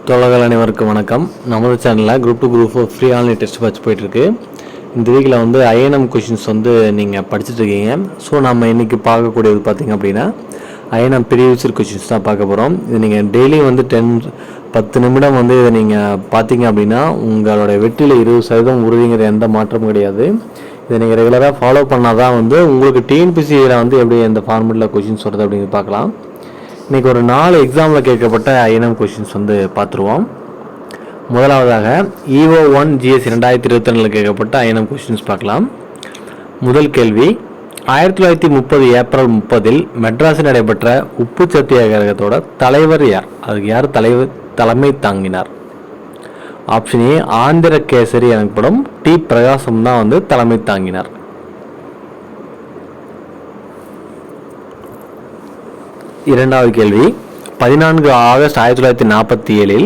தோழர்கள் அனைவருக்கும் வணக்கம். நமது சேனலில் group 2 group 4 free online test batch போயிட்டுருக்கு. இந்த வீக்கில் வந்து ஐஎன்எம் கொஷின்ஸ் வந்து நீங்கள் படிச்சுட்டு இருக்கீங்க. ஸோ நம்ம இன்றைக்கி பார்க்கக்கூடியது பார்த்திங்க அப்படின்னா ஐஎன்எம் ப்ரீவியஸ் கொஷின்ஸ் தான் பார்க்க போகிறோம். இது நீங்கள் டெய்லி வந்து 10 நிமிடம் வந்து இதை நீங்கள் பார்த்தீங்க அப்படின்னா உங்களோட வெற்றியில் 20% உறுதிங்கிற எந்த மாற்றமும் கிடையாது. இதை நீங்கள் ரெகுலராக ஃபாலோ பண்ணால் தான் வந்து உங்களுக்கு டிஎன்பிசியில் வந்து எப்படி எந்த ஃபார்மெட்டில் கொஷின்ஸ் வருது அப்படிங்கிறது பார்க்கலாம். இன்றைக்கி ஒரு 4 எக்ஸாமில் கேட்கப்பட்ட ஐஎன்எம் கொஷின்ஸ் வந்து பார்த்துருவோம். முதலாவதாக EO1 GS 2022 கேட்கப்பட்ட ஐஎன்எம் கொஷின்ஸ் பார்க்கலாம். முதல் கேள்வி, 1930 ஏப்ரல் 30 மெட்ராஸில் நடைபெற்ற உப்பு சத்தியாகிரகத்தோட தலைவர் யார்? அதுக்கு யார் தலைமை தாங்கினார்? ஆப்ஷன் ஏ ஆந்திர கேசரி எனப்படும் டி பிரகாசம் தான் வந்து தலைமை தாங்கினார். இரண்டாவது கேள்வி, 14 ஆகஸ்ட் 1947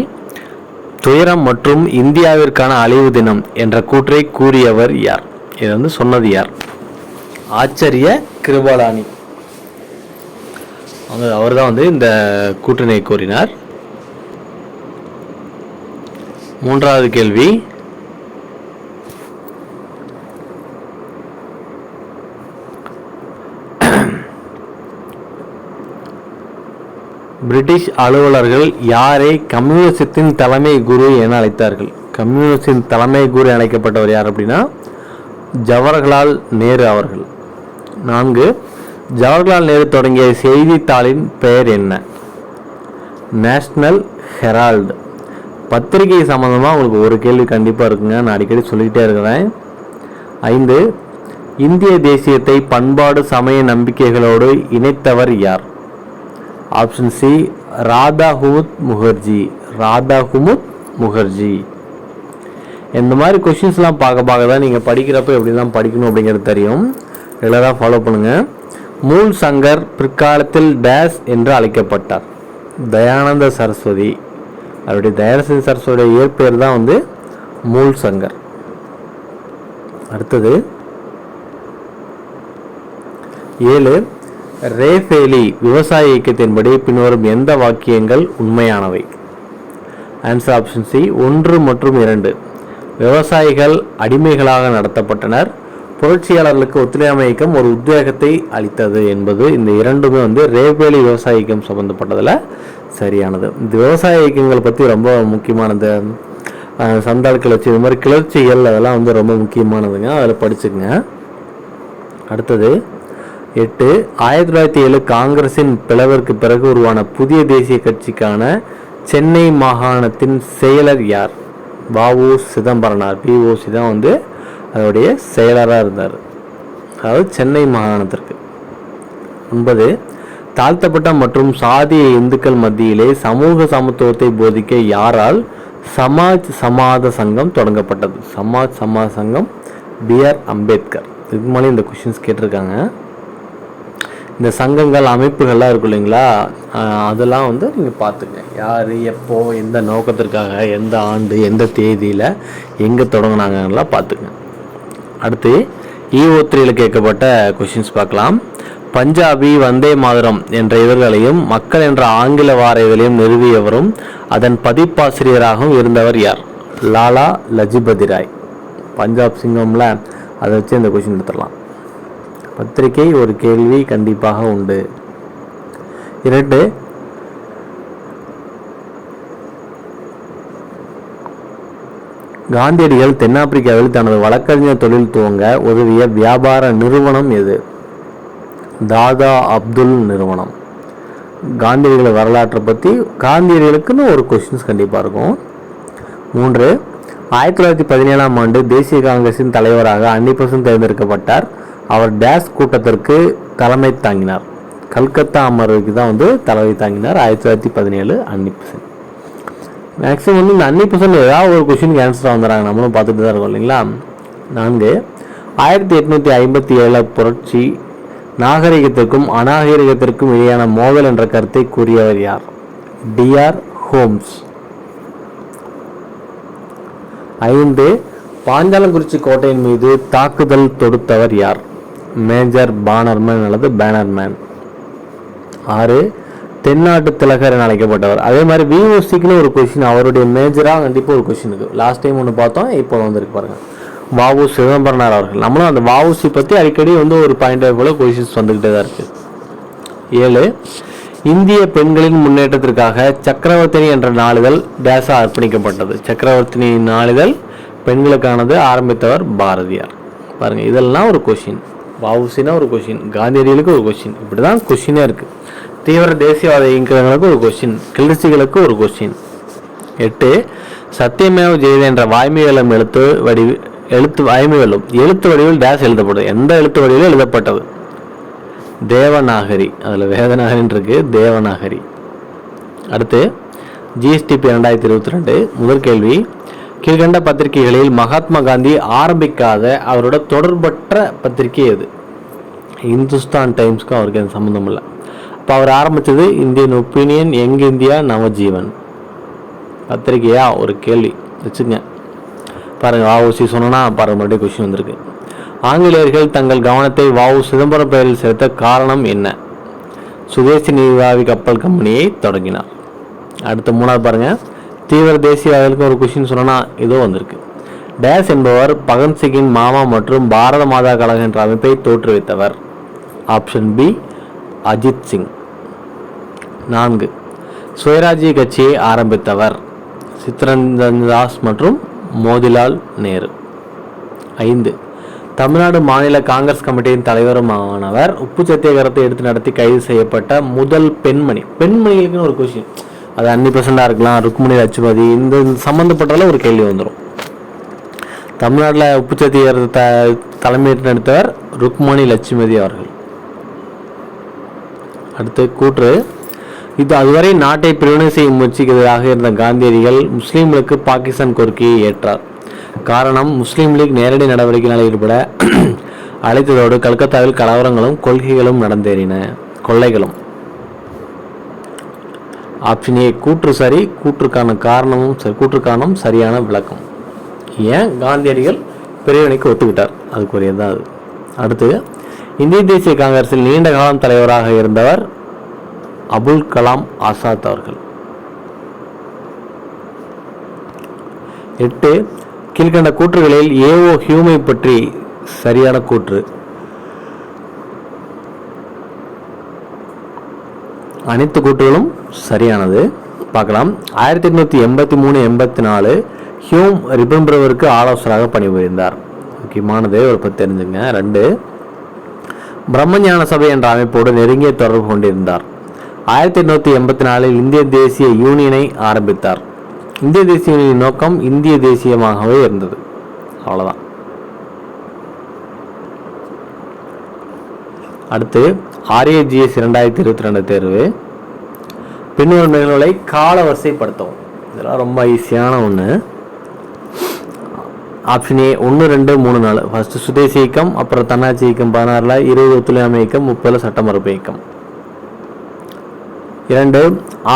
துயரம் மற்றும் இந்தியாவிற்கான அழிவு தினம் என்ற கூற்றை கூறியவர் யார்? இது வந்து சொன்னது யார்? ஆச்சரிய கிருபாலானி. அவர் தான் வந்து இந்த கூற்றினை கூறினார். மூன்றாவது கேள்வி, பிரிட்டிஷ் அலுவலர்கள் யாரை கம்யூனிசத்தின் தலைமை குரு என அழைத்தார்கள்? கம்யூனிஸ்டின் தலைமை குரு அழைக்கப்பட்டவர் யார் அப்படின்னா ஜவஹர்லால் நேரு அவர்கள். 4, ஜவஹர்லால் நேரு தொடங்கிய செய்தித்தாளின் பெயர் என்ன? National Herald. பத்திரிகை சம்பந்தமாக உங்களுக்கு ஒரு கேள்வி கண்டிப்பாக இருக்குங்க, நான் அடிக்கடி சொல்லிக்கிட்டே இருக்கிறேன். 5, இந்திய தேசியத்தை பண்பாடு சமய நம்பிக்கைகளோடு இணைத்தவர் யார்? Option C Radha Kumud Mukherjee. இந்த மாதிரி கொஷின்ஸ்லாம் பார்க்க தான் நீங்கள் படிக்கிறப்ப எப்படி தான் படிக்கணும் அப்படிங்கிறது தெரியும். ரெகுலராக ஃபாலோ பண்ணுங்கள். மூல் சங்கர் பிற்காலத்தில் டேஸ் என்று அழைக்கப்பட்டார்? தயானந்த சரஸ்வதி. அவருடைய தயானந்த சரஸ்வதியுடைய இயற்பெயர் தான் வந்து மூல் சங்கர். அடுத்தது 7, ரேஃபேலி விவசாய இயக்கத்தின்படி பின்வரும் எந்த வாக்கியங்கள் உண்மையானவை? ஆன்சர் ஆப்ஷன் சி 1 மற்றும் 2. விவசாயிகள் அடிமைகளாக நடத்தப்பட்டனர், புரட்சியாளர்களுக்கு ஒத்துழையாமை இயக்கம் ஒரு உத்வேகத்தை அளித்தது என்பது இந்த இரண்டுமே வந்து ரேஃபேலி விவசாய இயக்கம் சம்பந்தப்பட்டதில் சரியானது. இந்த விவசாய இயக்கங்கள் பற்றி ரொம்ப முக்கியமானது, சந்தால் கிளர்ச்சி, இது மாதிரி கிளர்ச்சிகள் அதெல்லாம் வந்து ரொம்ப முக்கியமானதுங்க, அதில் படிச்சுங்க. அடுத்தது 8, 1907 காங்கிரசின் பிளவிற்கு பிறகு உருவான புதிய தேசிய கட்சிக்கான சென்னை மாகாணத்தின் செயலர் யார்? வ.உ. சிதம்பரனார். P.O.C. தான் வந்து அதோடைய செயலராக இருந்தார், அதாவது சென்னை மாகாணத்திற்கு. 9, தாழ்த்தப்பட்ட மற்றும் சாதிய இந்துக்கள் மத்தியிலே சமூக சமத்துவத்தை போதிக்க யாரால் சமாஜ் சமாத சங்கம் தொடங்கப்பட்டது? சமாஜ் சமாத சங்கம் B.R. அம்பேத்கர். இதுக்கு மேலே இந்த கொஷின்ஸ் கேட்டிருக்காங்க. இந்த சங்கங்கள் அமைப்புகள்லாம் இருக்கும் இல்லைங்களா, அதெல்லாம் வந்து நீங்கள் பார்த்துங்க, யார் எப்போ எந்த நோக்கத்திற்காக எந்த ஆண்டு எந்த தேதியில் எங்கே தொடங்கினாங்கலாம் பார்த்துங்க. அடுத்து EO3 கேட்கப்பட்ட கொஷின்ஸ் பார்க்கலாம். பஞ்சாபி வந்தே மாதரம் என்ற இதழ்களையும் மக்கள் என்ற ஆங்கில வார இதழையும் நிறுவியவரும் அதன் பதிப்பாசிரியராகவும் இருந்தவர் யார்? லாலா லஜபதி ராய். பஞ்சாப் சிங்கம்ல அதை வச்சு இந்த கொஷின் எடுத்துடலாம். பத்திரிகை ஒரு கேள்வி கண்டிப்பாக உண்டு. 2, காந்தியடிகள் தென்னாப்பிரிக்காவில் தனது வழக்கறிஞர் தொழில் துவங்க உதவிய வியாபார நிறுவனம் எது? தாதா அப்துல் நிறுவனம். காந்தியடிகள் வரலாற்றை பற்றி காந்தியடிகளுக்குன்னு ஒரு கொஸ்டின்ஸ் கண்டிப்பாக இருக்கும். 3, 1917ஆம் ஆண்டு தேசிய காங்கிரசின் தலைவராக அன்னிபெசன்ட் தேர்ந்தெடுக்கப்பட்டார். அவர் டேஸ் கூட்டத்திற்கு தலைமை தாங்கினார்? கல்கத்தா அமர்வுக்கு தான் வந்து தலைமை தாங்கினார் 1917 அன்னிபெசன்ட். மேக்ஸிமம் வந்து இந்த அன்னிபெசன்ட் ஏதாவது ஒரு கொஸ்டினுக்கு ஆன்சராக வந்துடுறாங்க, நம்மளும் பார்த்துட்டு தான் இருக்கோம் இல்லைங்களா. 4, 1857 புரட்சி நாகரிகத்திற்கும் அநாகரிகத்திற்கும் இடையான மோதல் என்ற கருத்தை கூறியவர் யார்? D.R. ஹோம்ஸ். 5, பாஞ்சாலங்குறிச்சி கோட்டையின் மீது தாக்குதல் தொடுத்தவர் யார்? மேஜர் பானர்மேன் அல்லது பேனர்மேன். 6, தென்னாட்டு திலகர் என அழைக்கப்பட்டவர். அதே மாதிரி விஓசிக்குன்னு ஒரு கொஸ்டின், அவருடைய மேஜராக கண்டிப்பாக ஒரு கொஸ்டின் இருக்குது. லாஸ்ட் டைம் ஒன்று பார்த்தோம், இப்போ வந்திருக்கு பாருங்கள், வஉ சிதம்பரனார் அவர்கள். நம்மளும் அந்த வஉசி பற்றி அடிக்கடி வந்து ஒரு பாயிண்ட் போல கொஸ்டின்ஸ் வந்துக்கிட்டே தான் இருக்குது. 7, இந்திய பெண்களின் முன்னேற்றத்திற்காக சக்கரவர்த்தினி என்ற நாளிதழ் டேஸா அர்ப்பணிக்கப்பட்டது. சக்கரவர்த்தினி நாளிதழ் பெண்களுக்கானது, ஆரம்பித்தவர் பாரதியார். பாருங்கள், இதெல்லாம் ஒரு கொஷின். வஉசினா ஒரு கொஷின், காந்தியடிகளுக்கு ஒரு கொஷின், இப்படி தான் கொஷினே இருக்குது. தீவிர தேசியவாத இயக்கங்களுக்கு ஒரு கொஸ்டின், கிளர்ச்சிகளுக்கு ஒரு கொஸ்டின். 8, சத்தியமேவ ஜெயதே என்ற வாய்மைகளும் எழுத்து வடிவில் டேஸ் எழுதப்பட்டது. எந்த எழுத்து வடிவில் எழுதப்பட்டது? தேவநாகரி. அதில் வேதநாகரின்னு இருக்கு, தேவநாகரி. அடுத்து ஜிஎஸ்டிபி 2022 முதல் கேள்வி, கீழ்கண்ட பத்திரிகைகளில் மகாத்மா காந்தி ஆரம்பிக்காத அவரோட தொடர்பற்ற பத்திரிகை எது? இந்துஸ்தான் டைம்ஸ்க்கும் அவருக்கு எந்த சம்மந்தம் இல்லை. இப்போ அவர் ஆரம்பித்தது Indian opinion, young India, Navajivan பத்திரிகையா? ஒரு கேள்வி வச்சுங்க பாருங்கள். வஉசி சொன்னா பாருங்க, மறுபடியும் கொஸ்டின் வந்திருக்கு. ஆங்கிலேயர்கள் தங்கள் கவனத்தை வஉ சிதம்பரம் பெயரில் செலுத்த காரணம் என்ன? சுதேசி நீராவி கப்பல் கம்பெனியை தொடங்கினார். அடுத்த 3வது பாருங்க, தீவிர தேசியவாதிகளுக்கு ஒரு கொஸ்டின் சொன்னா இதோ வந்திருக்கு. டேஸ் என்பவர் பகத்சிங்கின் மாமா மற்றும் பாரத மாதா கழகம் என்ற அமைப்பை தோற்றுவித்தவர். Option B, Ajit Singh. 4, சுயராஜ்ய கட்சியை ஆரம்பித்தவர் சித்ரஞ்சன் தாஸ் மற்றும் மோதிலால் நேரு. 5, தமிழ்நாடு மாநில காங்கிரஸ் கமிட்டியின் தலைவருமானவர். உப்பு சத்தியாகிரகத்தை எடுத்து நடத்தி கைது செய்யப்பட்ட முதல் பெண்மணி. பெண்மணிகளுக்குன்னு ஒரு கொஸ்டின், அது அன்னி இருக்கலாம், ருக்மணி லட்சுமதி, இந்த சம்பந்தப்பட்டால ஒரு கேள்வி வந்துடும். தமிழ்நாட்டில் உப்பு சத்தியாகிரகத்தை தலைமையேற்று நடத்தவர் ருக்மணி லட்சுமதி அவர்கள். அடுத்து கூற்று, இது அதுவரை நாட்டை பிரிவினை செய்யும் முயற்சிக்கு எதிராக இருந்த காந்தியடிகள் முஸ்லீம்களுக்கு பாகிஸ்தான் கோரிக்கையை ஏற்றார். காரணம், முஸ்லீம் லீக் நேரடி நடவடிக்கைகளில் ஈடுபட அழைத்ததோடு கல்கத்தாவில் கலவரங்களும் கொள்கைகளும் நடந்தேறின, கொள்ளைகளும். ஆப்ஷன் ஏ கூற்று சரி, கூற்றுக்கான சரியான விளக்கம். ஏன் காந்தியடிகள் பிரிவினைக்கு ஒத்துக்கிட்டார், அதுக்குரியதான் அது. அடுத்து, இந்திய தேசிய காங்கிரஸில் நீண்ட காலம் தலைவராக இருந்தவர் அபுல் கலாம் ஆசாத் அவர்கள். 8, கீழ்கண்ட கூற்றுகளில் ஏஓ ஹியூமை பற்றி சரியான கூற்று. அனைத்து கூற்றுகளும் சரியானது. பார்க்கலாம். 1883-84 ஹியூம் ரிப்பன்பெர்வருக்கு ஆலோசகராக பணிபுரிந்தார். முக்கியமானது ஒரு பற்றி தெரிஞ்சுங்க. 2, பிரம்மஞான சபை என்ற அமைப்போடு நெருங்கிய தொடர்பு கொண்டிருந்தார். 1884 இந்திய தேசிய யூனியனை ஆரம்பித்தார். இந்திய தேசிய யூனியன் நோக்கம் இந்திய தேசியமாகவே இருந்தது. அவ்வளோதான். அடுத்து RAGS 2022 தேர்வு. பின்வரும் நிகழ்வுகளை கால வரிசைப்படுத்தவும். இதெல்லாம் ரொம்ப ஈஸியான ஒன்று. Option A 1, 2, 3, 4. ஃபர்ஸ்ட் சுதேசி இயக்கம், அப்புறம் தன்னாட்சி இயக்கம் 16, 20 ஒத்துழையாமை இயக்கம், 30 சட்டமறுப்பு இயக்கம். 2,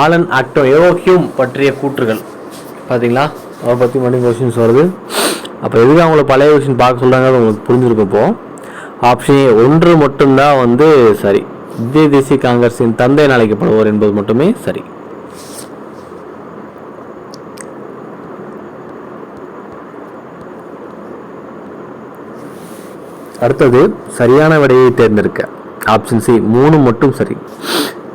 ஆலன் ஆக்டோ ஏஓஹியூம் பற்றிய கூற்றுகள். பார்த்தீங்களா, அவரை பற்றி மட்டும் கொஸ்டின்ஸ் வருது. அப்போ எதுக்கு அவங்கள பழைய கொஸ்டின் பார்க்க சொல்கிறாங்க, உங்களுக்கு புரிஞ்சிருக்கும். இப்போ ஆப்ஷன் ஏ 1 மட்டும்தான் வந்து சரி. இந்திய தேசிய காங்கிரஸின் தந்தை என அழைக்கப்படுவார் என்பது மட்டுமே சரி. அடுத்தது சரியான விடையை தேர்ந்தெடுக்க. ஆப்ஷன் சி 3 மட்டும் சரி.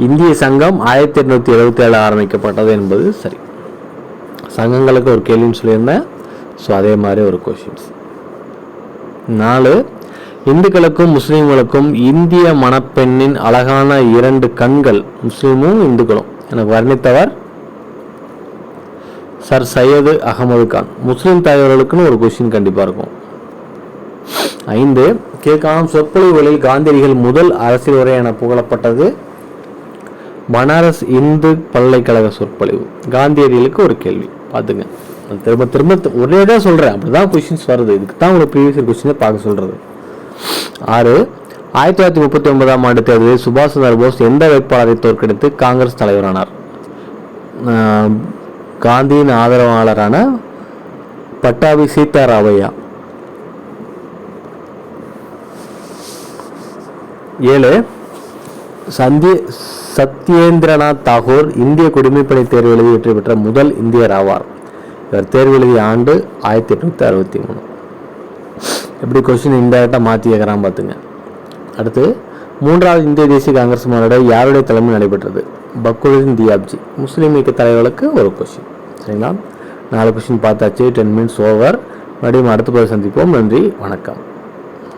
இந்திய சங்கம் 1877 ஆரம்பிக்கப்பட்டது என்பது சரி. சங்கங்களுக்கு ஒரு கேள்வின்னு சொல்லியிருந்தேன். ஸோ அதே மாதிரி ஒரு கொஸ்டின்ஸ். 4, இந்துக்களுக்கும் முஸ்லீம்களுக்கும் இந்திய மணப்பெண்ணின் அழகான 2 கண்கள், முஸ்லீமும் இந்துக்களும், எனக்கு வர்ணித்தவர் சர் சையது அகமது கான். முஸ்லீம் தலைவர்களுக்குன்னு ஒரு கொஸ்டின் கண்டிப்பாக இருக்கும். 5, கீழ்காணும் சொற்பொழிவுகளில் காந்தியடிகள் முதல் அரசியல் உரை என புகழப்பட்டது பனாரஸ் இந்து பல்கலைக்கழக சொற்பொழிவு. காந்தியடிகளுக்கு ஒரு கேள்வி. பார்த்துங்க, திரும்ப திரும்ப ஒரே தான் சொல்கிறேன், அப்படிதான் கொஸ்டின்ஸ் வருது. இதுக்கு தான் ஒரு ப்ரீவியஸ் கொஸ்டினை பார்க்க சொல்கிறது. 6, 1939ஆம் ஆண்டு தேர்தலில் சுபாஷ் சந்திர போஸ் எந்த வேட்பாளரை தோற்கடித்து காங்கிரஸ் தலைவரானார்? காந்தியின் ஆதரவாளரான பட்டாபி சீதாராமையா. 7, சத்யேந்திரநாத் தாகூர் இந்திய குடிமைப்பணி தேர்வு எழுதி வெற்றி பெற்ற முதல் இந்தியர் ஆவார். இவர் தேர்வு எழுதிய ஆண்டு 1863. எப்படி கொஸ்டின் இன்டைரக்டாக மாற்றி கேட்குறான் பார்த்துங்க. அடுத்து 3வது இந்திய தேசிய காங்கிரஸ் மாநாடு யாருடைய தலைமையில் நடைபெற்றது? பக்ருதீன் தியாப்ஜி. முஸ்லீம் இயக்க தலைவர்களுக்கு ஒரு கொஸ்டின். சரிங்களா? 4 கொஸ்டின் பார்த்தாச்சு. 10 minutes ஓவர். மறுபடியும் அடுத்த பதிவு சந்திப்போம். நன்றி, வணக்கம்.